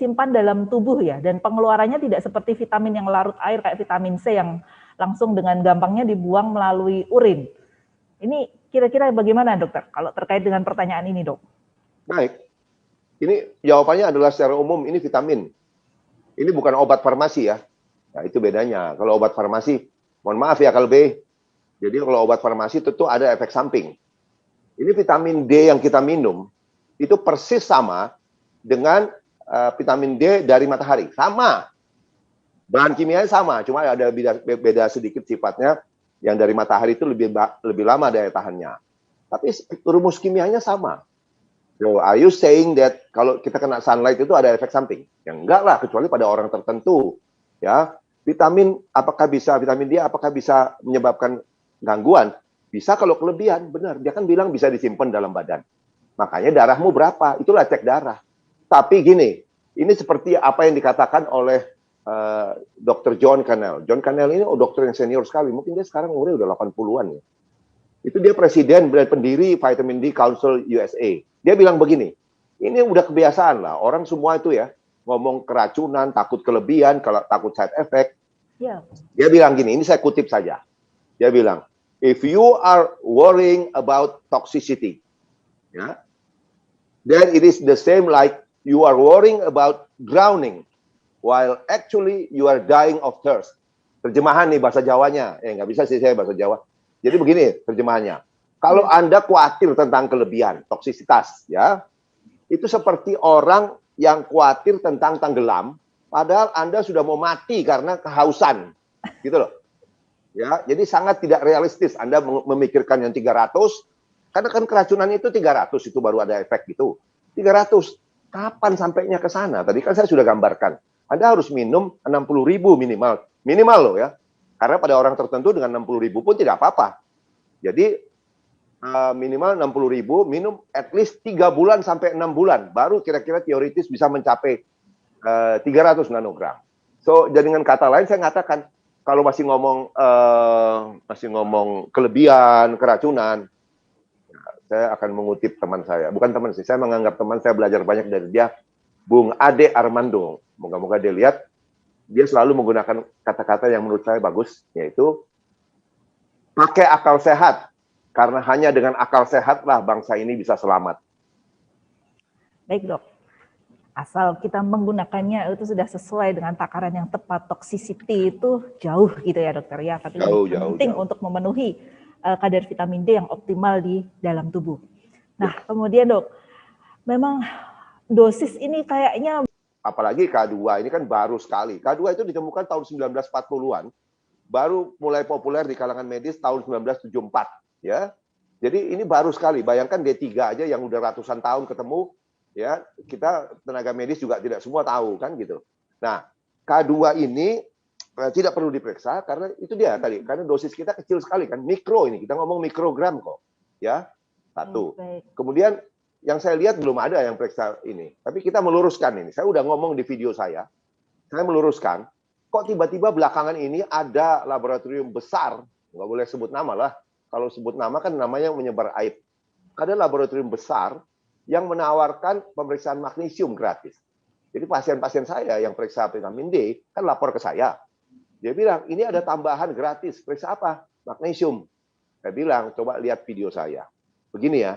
simpan dalam tubuh ya, dan pengeluarannya tidak seperti vitamin yang larut air kayak vitamin C yang langsung dengan gampangnya dibuang melalui urin. Ini kira-kira bagaimana dokter kalau terkait dengan pertanyaan ini, Dok? Baik, ini jawabannya adalah secara umum ini vitamin. Ini bukan obat farmasi ya. Nah, itu bedanya. Kalau obat farmasi, mohon maaf ya Kalbe. Jadi kalau obat farmasi tentu ada efek samping. Ini vitamin D yang kita minum itu persis sama dengan vitamin D dari matahari. Sama. Bahan kimianya sama, cuma ada beda sedikit sifatnya. Yang dari matahari itu lebih lama daya tahannya. Tapi rumus kimianya sama. So, are you saying that kalau kita kena sunlight itu ada efek samping? Ya enggak lah, kecuali pada orang tertentu. Ya, vitamin D apakah bisa menyebabkan gangguan? Bisa kalau kelebihan, benar. Dia kan bilang bisa disimpan dalam badan. Makanya darahmu berapa? Itulah cek darah. Tapi gini, ini seperti apa yang dikatakan oleh Dr. John Cannell. John Cannell ini dokter yang senior sekali. Mungkin dia sekarang umurnya udah 80-an ya. Itu dia presiden dan pendiri Vitamin D Council USA. Dia bilang begini, ini udah kebiasaan lah. Orang semua itu ya, ngomong keracunan, takut kelebihan, kalau takut side effect. Yeah. Dia bilang gini, ini saya kutip saja. Dia bilang, if you are worrying about toxicity, ya, then it is the same like you are worrying about drowning, while actually you are dying of thirst. Terjemahan nih bahasa Jawanya, nggak bisa sih saya bahasa Jawa. Jadi begini terjemahannya, kalau Anda khawatir tentang kelebihan, toksisitas, ya, itu seperti orang yang khawatir tentang tenggelam, padahal Anda sudah mau mati karena kehausan, gitu loh. Ya, jadi sangat tidak realistis Anda memikirkan yang 300, karena kan keracunan itu 300, itu baru ada efek gitu. 300, kapan sampainya ke sana? Tadi kan saya sudah gambarkan. Anda harus minum 60.000 minimal loh ya. Karena pada orang tertentu dengan 60.000 pun tidak apa-apa. Jadi minimal 60.000, minum at least 3 bulan sampai 6 bulan. Baru kira-kira teoritis bisa mencapai 300 nanogram. So, jadi dengan kata lain saya mengatakan, kalau masih ngomong kelebihan, keracunan, saya akan mengutip teman saya. Bukan teman sih, saya menganggap teman saya belajar banyak dari dia, Bung Ade Armando. Moga-moga dia lihat. Dia selalu menggunakan kata-kata yang menurut saya bagus, yaitu pakai akal sehat, karena hanya dengan akal sehatlah bangsa ini bisa selamat. Baik dok, asal kita menggunakannya itu sudah sesuai dengan takaran yang tepat, toxicity itu jauh gitu ya dokter ya, tapi penting untuk memenuhi kadar vitamin D yang optimal di dalam tubuh. Nah kemudian dok, memang dosis ini kayaknya apalagi K2 ini kan baru sekali. K2 itu ditemukan tahun 1940-an, baru mulai populer di kalangan medis tahun 1974, ya. Jadi ini baru sekali. Bayangkan D3 aja yang udah ratusan tahun ketemu, ya. Kita tenaga medis juga tidak semua tahu kan gitu. Nah, K2 ini tidak perlu diperiksa karena itu dia tadi, karena dosis kita kecil sekali kan, mikro ini. Kita ngomong mikrogram kok, ya. Satu. Kemudian yang saya lihat belum ada yang periksa ini. Tapi kita meluruskan ini. Saya udah ngomong di video saya meluruskan. Kok tiba-tiba belakangan ini ada laboratorium besar, nggak boleh sebut nama lah. Kalau sebut nama kan namanya menyebar aib. Ada laboratorium besar yang menawarkan pemeriksaan magnesium gratis. Jadi pasien-pasien saya yang periksa vitamin D, kan lapor ke saya. Dia bilang, ini ada tambahan gratis. Periksa apa? Magnesium. Saya bilang, coba lihat video saya. Begini ya.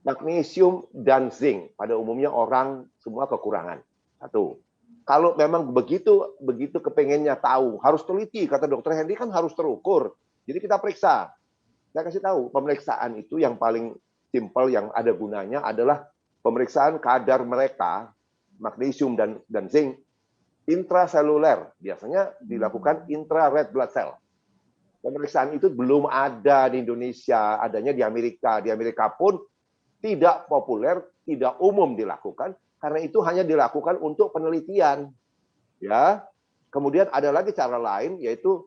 Magnesium dan zinc pada umumnya orang semua kekurangan. Satu. Kalau memang begitu kepengennya tahu, harus teliti, kata dokter Hendy kan harus terukur. Jadi kita periksa. Saya kasih tahu, pemeriksaan itu yang paling simpel yang ada gunanya adalah pemeriksaan kadar mereka magnesium dan zinc intraseluler. Biasanya dilakukan intra red blood cell. Pemeriksaan itu belum ada di Indonesia, adanya di Amerika. Di Amerika pun tidak populer, tidak umum dilakukan, karena itu hanya dilakukan untuk penelitian. Ya, kemudian ada lagi cara lain, yaitu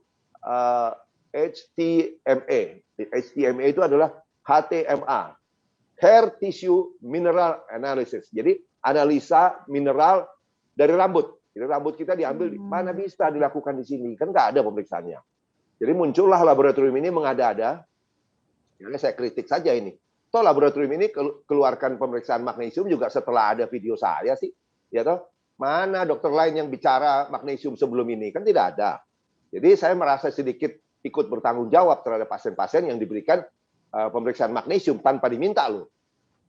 HTMA. HTMA itu adalah HTMA, Hair Tissue Mineral Analysis. Jadi analisa mineral dari rambut. Jadi rambut kita diambil, mana bisa dilakukan di sini? Kan nggak ada pemeriksaannya. Jadi muncullah laboratorium ini mengada-ada. Ya, saya kritik saja ini. Toh laboratorium ini keluarkan pemeriksaan magnesium juga setelah ada video saya sih, ya toh. Mana dokter lain yang bicara magnesium sebelum ini? Kan tidak ada. Jadi saya merasa sedikit ikut bertanggung jawab terhadap pasien-pasien yang diberikan pemeriksaan magnesium tanpa diminta loh.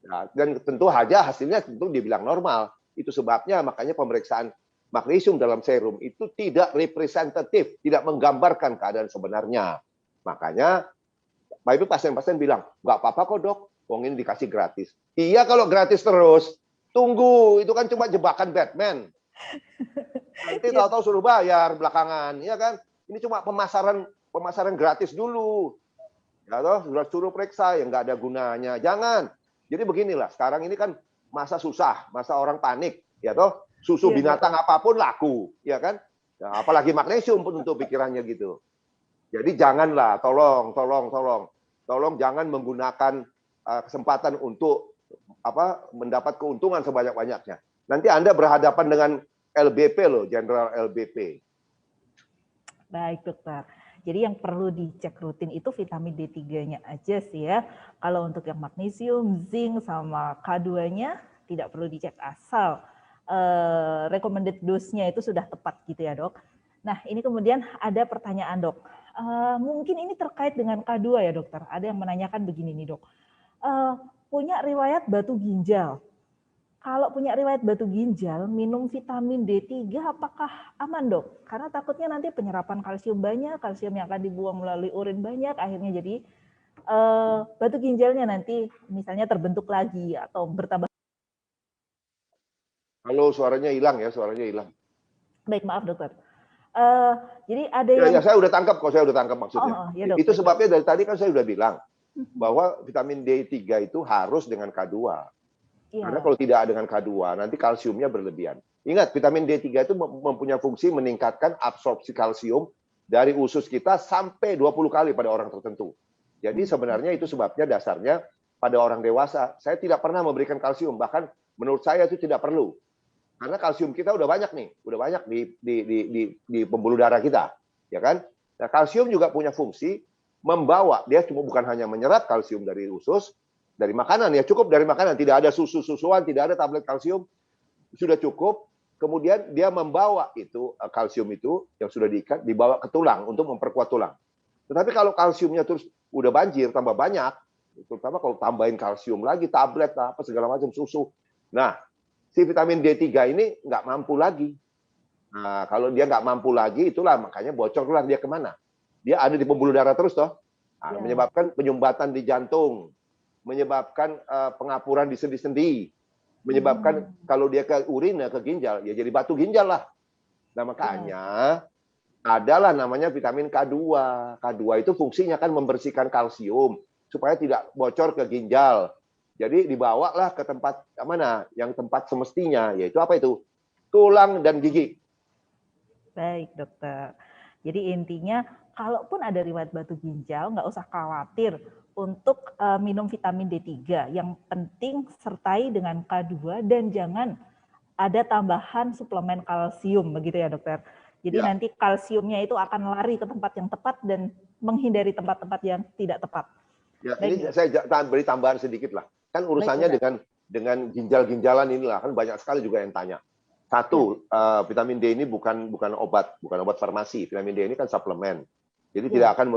Nah, dan tentu saja hasilnya tentu dibilang normal. Itu sebabnya makanya pemeriksaan magnesium dalam serum itu tidak representatif, tidak menggambarkan keadaan sebenarnya. Makanya Pak pasien-pasien bilang, nggak apa-apa kok dok, wong ini dikasih gratis. Iya kalau gratis terus, tunggu, itu kan cuma jebakan Batman. Nanti tahu-tahu suruh bayar belakangan, ya kan? Ini cuma pemasaran gratis dulu. Ya toh, suruh periksa yang nggak ada gunanya. Jangan. Jadi beginilah, sekarang ini kan masa susah, masa orang panik, ya toh. Susu binatang apapun laku, ya kan? Nah, apalagi magnesium pun untuk pikirannya gitu. Jadi janganlah, tolong jangan menggunakan kesempatan untuk mendapat keuntungan sebanyak-banyaknya. Nanti Anda berhadapan dengan LBP loh, Jenderal LBP. Baik dokter. Jadi yang perlu dicek rutin itu vitamin D3-nya aja sih ya. Kalau untuk yang magnesium, zinc, sama K2-nya tidak perlu dicek asal recommended dose-nya itu sudah tepat gitu ya dok. Nah ini kemudian ada pertanyaan dok. Mungkin ini terkait dengan K2 ya dokter. Ada yang menanyakan begini nih dok. Punya riwayat batu ginjal. Kalau punya riwayat batu ginjal, minum vitamin D3 apakah aman dok? Karena takutnya nanti penyerapan kalsium banyak, kalsium yang akan dibuang melalui urin banyak, akhirnya jadi batu ginjalnya nanti misalnya terbentuk lagi atau bertambah. Halo, suaranya hilang ya, suaranya hilang. Baik, maaf dokter. Jadi ada yang... Ya, saya udah tangkap kok, saya udah tangkap maksudnya. Ya, dok, itu sebabnya dari tadi kan saya udah bilang bahwa vitamin D3 itu harus dengan K2. Ya. Karena kalau tidak dengan K2, nanti kalsiumnya berlebihan. Ingat, vitamin D3 itu mempunyai fungsi meningkatkan absorpsi kalsium dari usus kita sampai 20 kali pada orang tertentu. Jadi sebenarnya itu sebabnya dasarnya pada orang dewasa, saya tidak pernah memberikan kalsium. Bahkan menurut saya itu tidak perlu. Karena kalsium kita udah banyak nih, udah banyak di pembuluh darah kita, ya kan? Nah, kalsium juga punya fungsi membawa, dia cuma bukan hanya menyerap kalsium dari usus, dari makanan ya, cukup dari makanan, tidak ada susu-susuan, tidak ada tablet kalsium, sudah cukup. Kemudian dia membawa itu kalsium itu yang sudah diikat dibawa ke tulang untuk memperkuat tulang. Tetapi kalau kalsiumnya terus udah banjir, tambah banyak, terutama kalau tambahin kalsium lagi, tablet apa segala macam susu. Nah, si vitamin D3 ini nggak mampu lagi. Nah, kalau dia nggak mampu lagi, itulah makanya bocorlah dia kemana. Dia ada di pembuluh darah terus toh, nah, menyebabkan penyumbatan di jantung, menyebabkan pengapuran di sendi-sendi, menyebabkan kalau dia ke urin, ke ginjal, ya jadi batu ginjal lah. Nah makanya adalah namanya vitamin K2. K2 itu fungsinya kan membersihkan kalsium supaya tidak bocor ke ginjal. Jadi dibawalah ke tempat mana? Yang tempat semestinya, yaitu apa itu? Tulang dan gigi. Baik dokter. Jadi intinya kalaupun ada riwayat batu ginjal, nggak usah khawatir untuk minum vitamin D3. Yang penting sertai dengan K2 dan jangan ada tambahan suplemen kalsium, begitu ya dokter. Jadi nanti kalsiumnya itu akan lari ke tempat yang tepat dan menghindari tempat-tempat yang tidak tepat. Ya, ini saya beri tambahan sedikit lah. Kan urusannya dengan ginjal-ginjalan inilah, kan banyak sekali juga yang tanya. Satu, vitamin D ini bukan obat farmasi. Vitamin D ini kan suplemen. Jadi tidak akan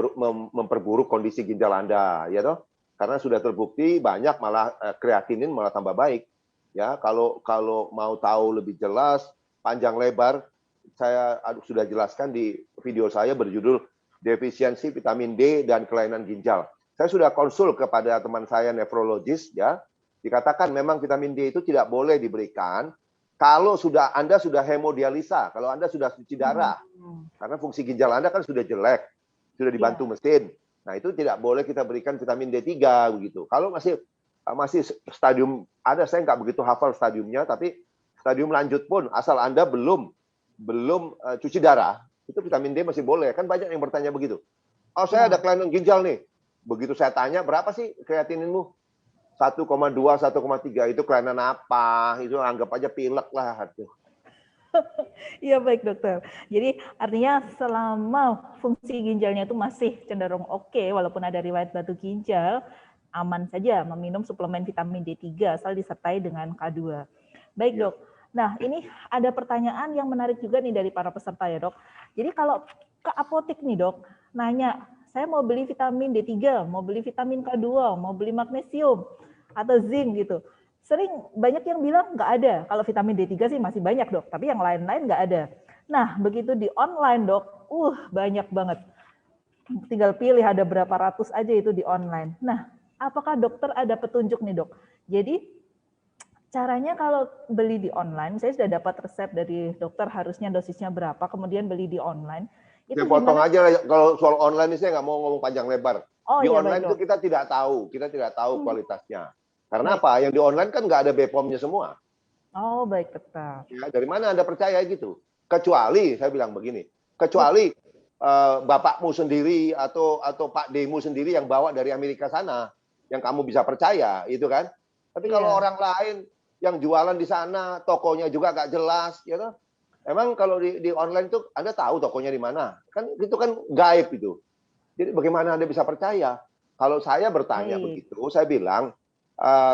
memperburuk kondisi ginjal Anda, ya toh? Karena sudah terbukti banyak malah kreatinin malah tambah baik. Ya, kalau mau tahu lebih jelas, panjang lebar, saya sudah jelaskan di video saya berjudul Defisiensi Vitamin D dan Kelainan Ginjal. Saya sudah konsul kepada teman saya nefrologis, ya. Dikatakan memang vitamin D itu tidak boleh diberikan kalau Anda sudah hemodialisa, kalau Anda sudah cuci darah. Karena fungsi ginjal Anda kan sudah jelek, sudah dibantu mesin. Nah, itu tidak boleh kita berikan vitamin D3 begitu. Kalau masih stadium, saya nggak begitu hafal stadiumnya, tapi stadium lanjut pun asal Anda belum cuci darah, itu vitamin D masih boleh. Kan banyak yang bertanya begitu. Oh, saya ada kelainan ginjal nih. Begitu saya tanya, berapa sih kreatininmu? 1,2, 1,3, itu kelainan apa? Itu anggap aja pilek lah. Iya baik dokter. Jadi artinya selama fungsi ginjalnya itu masih cenderung oke, walaupun ada riwayat batu ginjal, aman saja meminum suplemen vitamin D3 asal disertai dengan K2. Baik dok, Nah, ini ada pertanyaan yang menarik juga nih dari para peserta ya, Dok. Jadi kalau ke apotek nih, Dok, nanya, saya mau beli vitamin D3, mau beli vitamin K2, mau beli magnesium atau zinc gitu. Sering banyak yang bilang nggak ada. Kalau vitamin D3 sih masih banyak, Dok, tapi yang lain-lain nggak ada. Nah, begitu di online, Dok, banyak banget. Tinggal pilih, ada berapa ratus aja itu di online. Nah, apakah dokter ada petunjuk nih, Dok? Jadi caranya kalau beli di online, saya sudah dapat resep dari dokter harusnya dosisnya berapa, kemudian beli di online. Itu saya potong gimana? aja kalau soal online ini saya nggak mau ngomong panjang lebar. Oh Di iya, online baik, itu kita tidak tahu kualitasnya. Karena baik. apa? Yang di online kan nggak ada BPOM-nya semua. Oh baik, tetap. Ya, dari mana Anda percaya gitu? Kecuali saya bilang begini, Ya. kecuali bapakmu sendiri atau Pak Demu sendiri yang bawa dari Amerika sana, yang kamu bisa percaya, itu kan? Tapi kalau Iya. orang lain yang jualan di sana, tokonya juga nggak jelas, ya kan? Emang kalau di online tuh Anda tahu tokonya di mana? Kan itu kan gaib itu. Jadi bagaimana Anda bisa percaya? Kalau saya bertanya Baik. begitu, saya bilang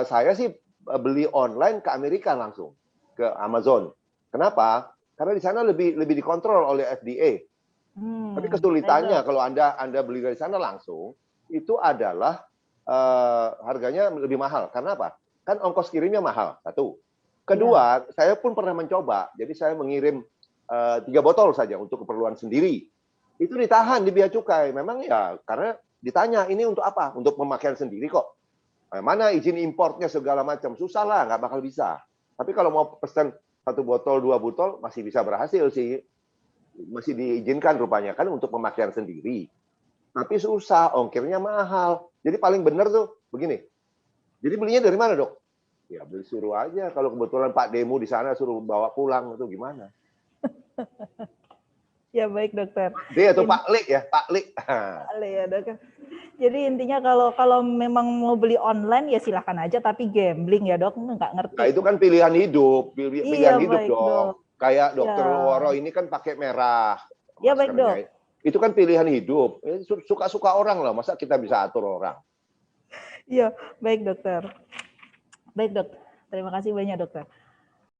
saya sih beli online ke Amerika langsung, ke Amazon. Kenapa? Karena di sana lebih dikontrol oleh FDA. Tapi Baik, kesulitannya Dok. kalau Anda beli dari sana langsung, itu adalah harganya lebih mahal. Karena apa? Kan ongkos kirimnya mahal, satu. Iya. Kedua, saya pun pernah mencoba. Jadi saya mengirim 3 botol saja untuk keperluan sendiri. Itu ditahan di bea cukai. Memang ya karena ditanya ini untuk apa? Untuk pemakaian sendiri kok. Mana izin importnya segala macam. Susah lah, nggak bakal bisa. Tapi kalau mau pesan 1 botol, 2 botol, masih bisa berhasil sih. Masih diizinkan rupanya kan untuk pemakaian sendiri. Tapi susah, ongkirnya mahal. Jadi paling benar tuh begini. Jadi belinya dari mana, Dok? Ya beli suruh aja. Kalau kebetulan Pak Demo di sana suruh bawa pulang itu gimana? Ya baik, dokter. Dia atau Pak Lik ya, Pak Lik. Ya, dokter. Jadi intinya kalau memang mau beli online ya silahkan aja, tapi gambling ya, Dok, nggak ngerti. Nah itu kan pilihan hidup, Iya, pilihan hidup baik, dong. Dok. Kayak Ya. Dokter Woro ini kan pakai merah Ya baik, Dok. maskernya. Itu kan pilihan hidup. Suka-suka orang lah, masa kita bisa atur orang? Iya, baik, dokter. Baik, Dok. Terima kasih banyak, dokter.